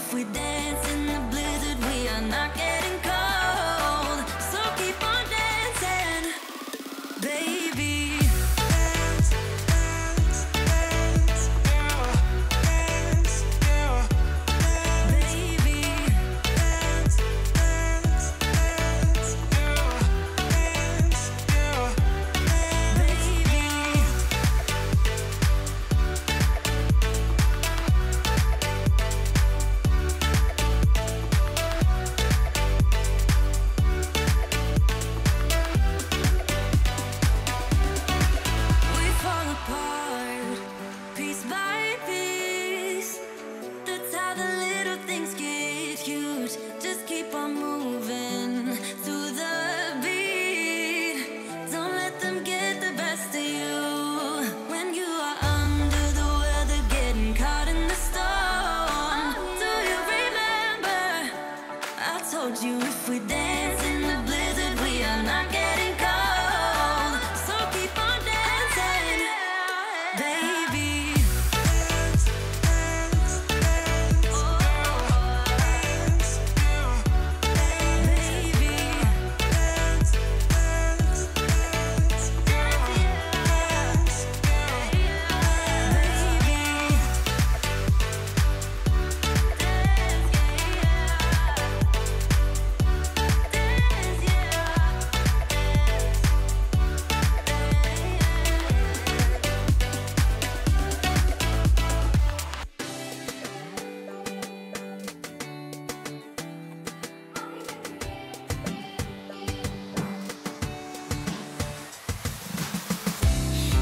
if we dance in the blizzard, we are not getting cold. So keep on dancing, baby. Dance, dance, dance, yeah. Dance, yeah. Baby. Dance, dance, dance, yeah. Dance, yeah. Baby. We fall apart, piece by piece. That's how the little things get huge. Just keep on moving through the beat. Don't let them get the best of you. When you are under the weather, getting caught in the storm. Do you remember? I told you if we dance in the blizzard, we are not getting cold. So keep on dancing, baby. Dance, dance, dance, oh, dance, yeah. Baby. Dance, dance, dance, yeah. Dance, yeah. Baby.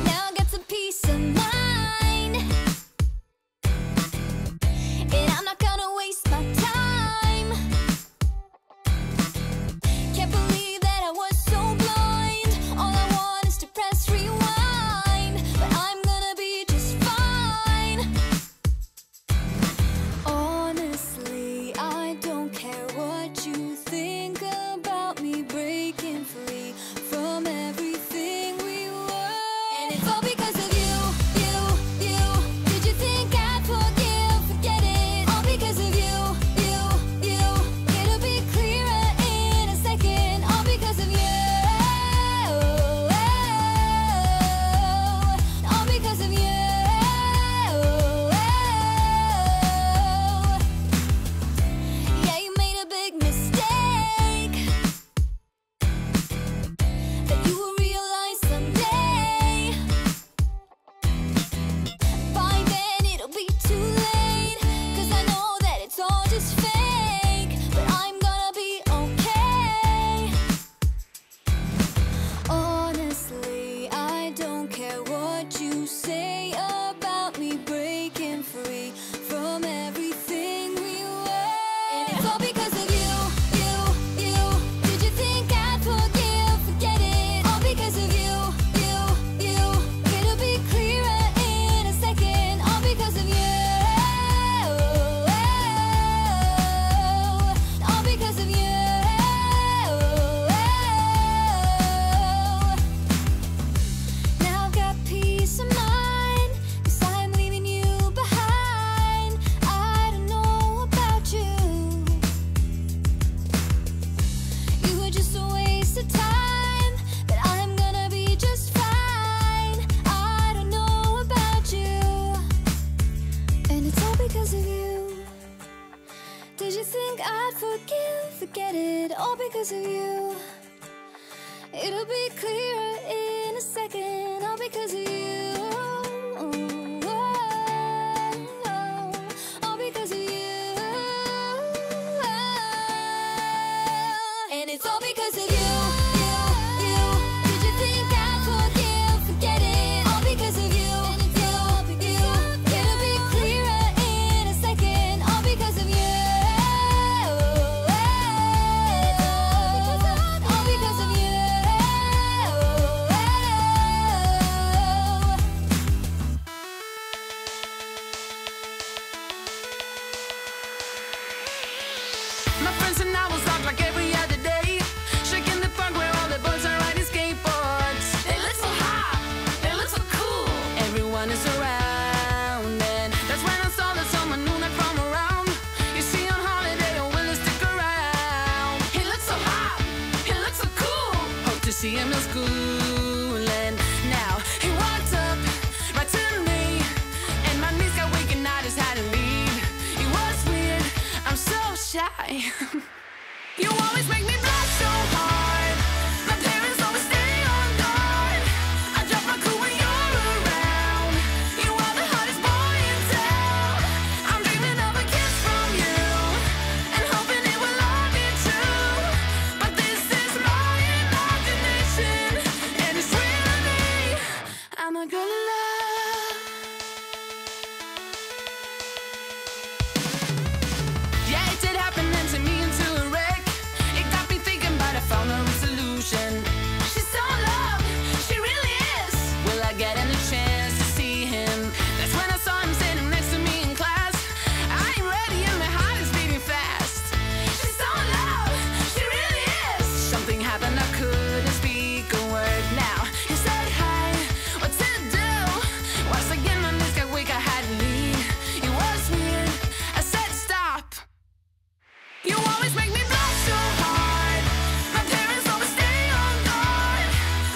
Now I got some peace of mind, and I'm not gonna waste my time. Can't believe that I was so blind. All I want is to press rewind, but I'm gonna be just fine. Honestly, I don't care what you think about me breaking free from everything we were. And it's all because of you, you, you. Did you think I'd forgive? Forget it. All because of you, you, you. It'll be clearer in a second. All because of you. All because of you. Yeah, you made a big mistake that you will realize someday. By then it'll be too late, 'cause I know that it's all just fake. But I'm gonna be okay. Honestly, I don't care what you say about me breaking free from everything we were. And it's all because of you, you, you. Did you think I'd forgive? Forget it. All because of you, you, you. It'll be clearer in a second. All because of you. All because of you. Now I've got peace of mind, 'cause I'm leaving you behind. I don't know about you. You were just a waste of time, but I'm gonna be just fine. I don't know about you. And it's all because of you. Did you think I'd forgive? Forget it. All because of you. It'll be clearer in a second. All because of you. All because of you. And it's all because of you, you, you. Did you think I'd forgive? Forget it. All because of you, you, you. It'll be clearer in a second. All because of you. All because of you. My friends and I will talk like every other day, shaking the park where all the boys are riding skateboards. They look so hot, they look so cool. Everyone is around, and that's when I saw that someone knew that from around. You see see him in school. And now he walked up right to me, and my knees got weak and I just had to leave. It was weird, I'm so shy. You always make me blush so hard. My parents always stay on guard. I drop my cool when you're around. You are the hottest boy in town. I'm dreaming of a kiss from you and hoping it will all be true. But this is my imagination, and it's really me. I'm a girl in love. Yeah, it did happen and to me into a wreck. It got me thinking, but I found a solution. She's so in love, she really is. Will I get any chance to see him? That's when I saw him standing next to me in class. I ain't ready and my heart is beating fast. She's so in love, she really is. Something happened, I couldn't speak a word. Now he said hi, what to do? Once again my knees got weak, I had to leave. It was weird, I said stop. You always make me blush so hard. My parents always stay on guard.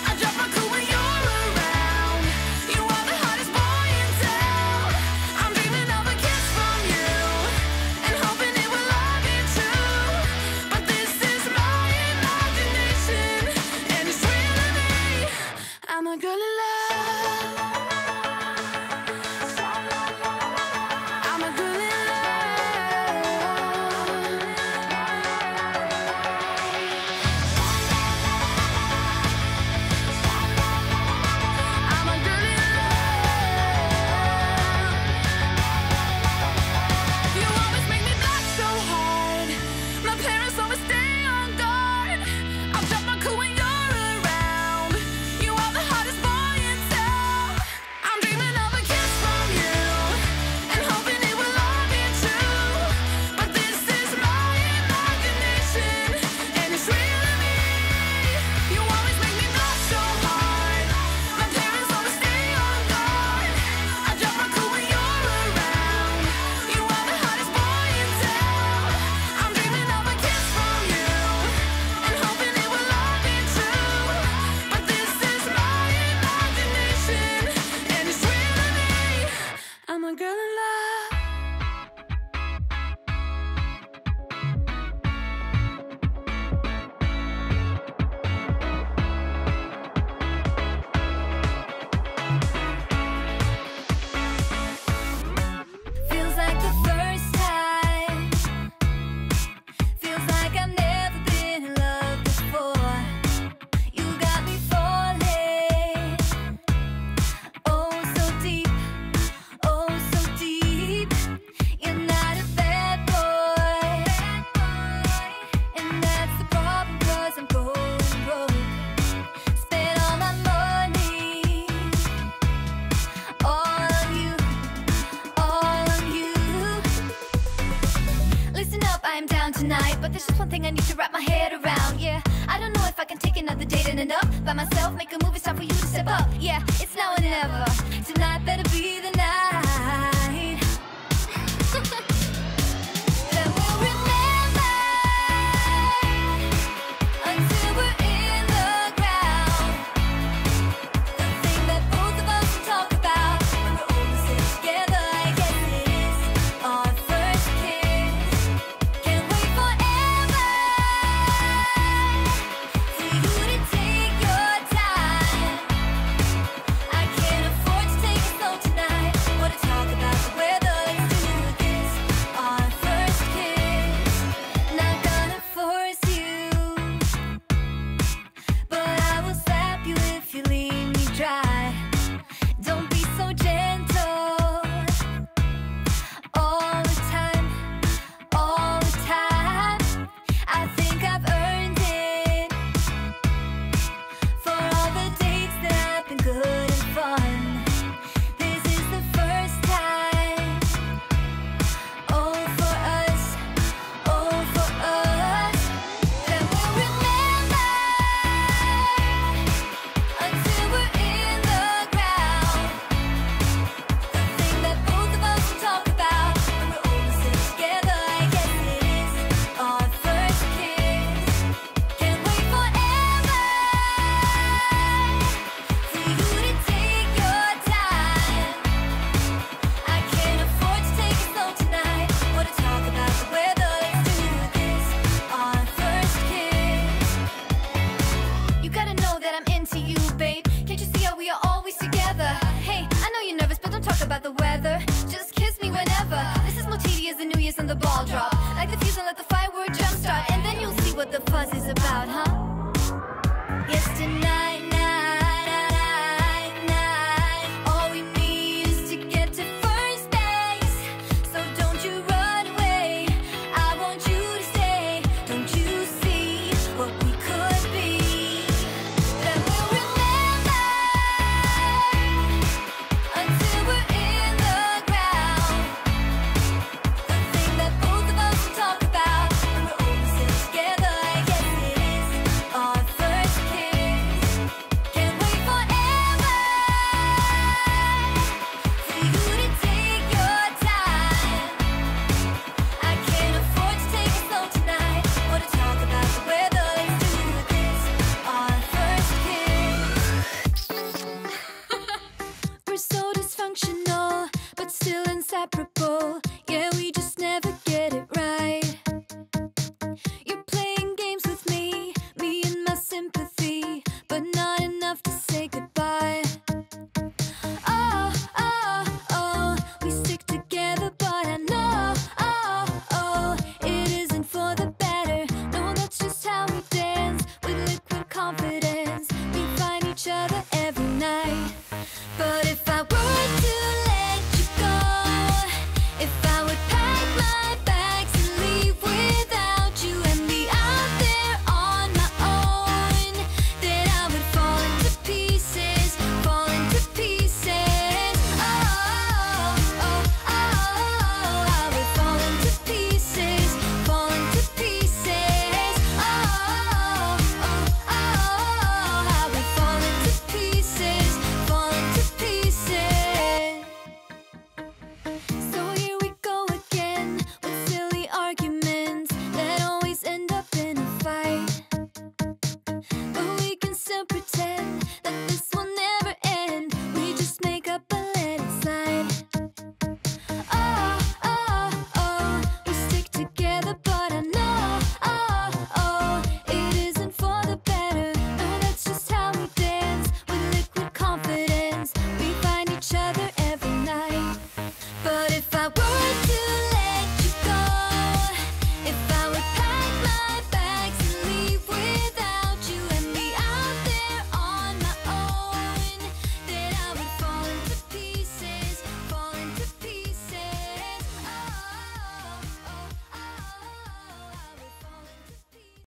I drop my cool when you're around. You are the hottest boy in town. I'm dreaming of a kiss from you and hoping it will all be true. But this is my imagination, and it's really me. I'm a girl in love. I'm a girl in love. I'm a girl in love. You always make me blush so hard. My parents always stay on guard. I'll drop my cool when you're around. You are the hottest boy in town. I'm dreaming of a kiss from you and hoping it will all be true. But this is my imagination, and it's really me. You always make me blush so hard. My parents always stay on guard. I drop my cool when you're around. You are the hottest boy in town. I'm dreaming of a kiss from you and hoping it will all be true. But this is my imagination, and it's really me. I'm a girl in love. Feels like the first time. Feels like I've never been in love before. You got me falling. Oh, so deep. Oh, so deep. You're not a bad boy. And that's the problem, 'cause I'm going broke. Spent all my money. All on you. All on you. Listen up, I am down tonight, but there's just one thing I need to wrap my head around. Yeah, I don't know if I can take another date and enough by myself. Make a move, it's time for you to step up. Yeah, it's now or never. Tonight better be the night. That we'll remember until we're in the ground. The thing that both of us talk about when we're older, sit together. I guess it is our first kiss. Can't wait forever for you to take your time. I can't afford to take it slow tonight. What a drop. Like the fuse and let the firework jumpstart. And then you'll see what the fuzz is about, huh?